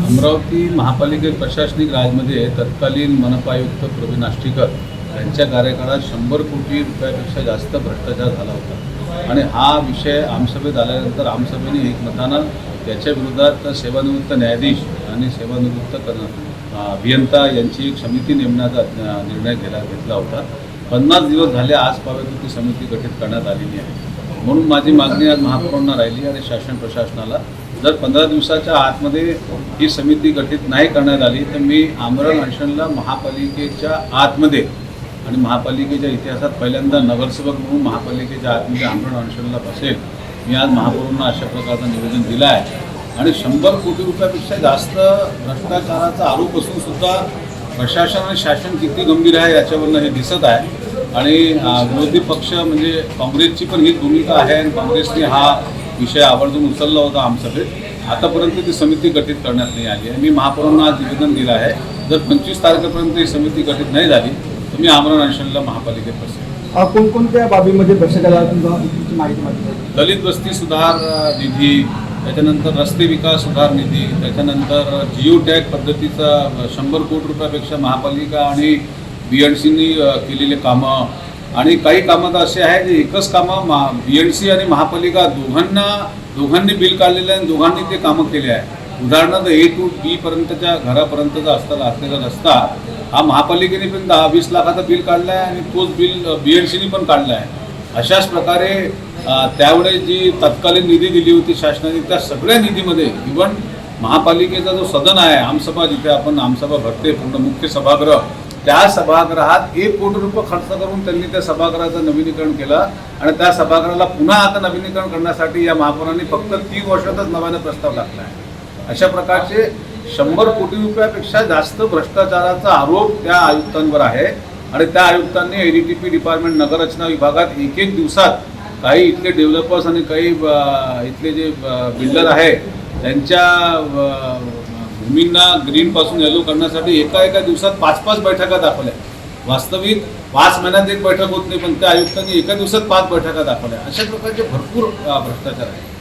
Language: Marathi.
अमरावती महापालिका प्रशासनिक राजमध्ये तत्कालीन मनपा आयुक्त प्रवीण आष्टीकर यांच्या कार्यकाळात 100 कोटी रुपयापेक्षा जास्त भ्रष्टाचार झाला होता आणि हा विषय आमसभेत आल्यानंतर आमसभेने एकमतानं त्याच्या विरोधात सेवानिवृत्त न्यायाधीश आणि सेवानिवृत्त अभियंता यांची एक समिती नेमण्याचा निर्णय घेतला होता। 50 दिवस झाले आजपर्यंत ती समिती गठीत करण्यात आलेली आहे। म्हणून माझी मागणी आज महापौरांना राहिली आणि शासन प्रशासनाला, जर 15 दिवसाच्या आतमध्ये ही समिती गठीत नाही करण्यात आली तर मी आमरण अनशनला महापालिकेच्या आतमध्ये आणि महापालिकेच्या इतिहासात पहिल्यांदा नगरसेवक म्हणून महापालिकेच्या आतमध्ये आमरण अनशनला बसेल। मी आज महापौरांना अशा प्रकारचं निवेदन दिलं आहे आणि 100 कोटी रुपयापेक्षा जास्त भ्रष्टाचाराचा आरोप असून सुद्धा प्रशासन आणि शासन किती गंभीर आहे याच्यावरनं हे दिसत आहे। आणि विरोधी पक्ष म्हणजे काँग्रेसची पण हीच भूमिका आहे आणि काँग्रेसने हा विषय आवर्जून उचलला होता आमसभेत। आतापर्यंत ती समिती गठीत करण्यात नाही आली आहे। मी महापौरांना आज निवेदन दिलं आहे, जर 25 तारखेपर्यंत ही समिती गठीत नाही झाली तर मी आमरण अनशनला महापालिकेत बसेल। कोणकोणत्या बाबीमध्ये भ्रष्टाचाराची माहिती मागितली? दलित वस्ती सुधार निधी, त्याच्यानंतर रस्ते विकास सुधार निधी, त्याच्यानंतर जिओ टॅग पद्धतीचा 100 कोटी रुपयापेक्षा महापालिका आणि BNCनी केलेले कामं आणि काही कामं तर असे आहे जे एकच कामं BNC आणि महापालिका दोघांनी बिल काढलेलं आहे आणि दोघांनी ते कामं केले आहे। उदाहरणार्थ A to B पर्यंतच्या घरापर्यंतचा असलेला रस्ता हा महापालिकेने पण 10-20 लाखाचं बिल काढला आहे आणि तोच बिल BNCनी पण काढला आहे। अशाच प्रकारे त्यावेळेस जी तत्कालीन निधी दिली होती शासनाने त्या सगळ्या निधीमध्ये इव्हन महापालिकेचा जो सदन आहे आमसभा, जिथे आपण आमसभा भरते पूर्ण मुख्य सभागृह, त्या सभागृहात 1 कोटी रुपये खर्च करून त्यांनी त्या सभागृहाचं नवीनीकरण केलं आणि त्या सभागृहाला पुन्हा आता नवीनीकरण करण्यासाठी या महापौरांनी फक्त 3 वर्षातच नव्याने प्रस्ताव टाकला आहे। अशा प्रकारचे 100 कोटी रुपयापेक्षा जास्त भ्रष्टाचाराचा आरोप त्या आयुक्तांवर आहे आणि त्या आयुक्तांनी ADTP डिपार्टमेंट नगररचना विभागात एक दिवसात काही इथले डेव्हलपर्स आणि काही इथले जे बिल्डर आहे त्यांच्या भूमींना ग्रीनपासून येलो करण्यासाठी एका दिवसात 5-5 बैठका दाखवल्या। वास्तविक 5 महिन्यात एक बैठक होत नाही, पण त्या आयुक्तांनी एका दिवसात 5 बैठका दाखवल्या। अशा प्रकारचे भरपूर भ्रष्टाचार आहे।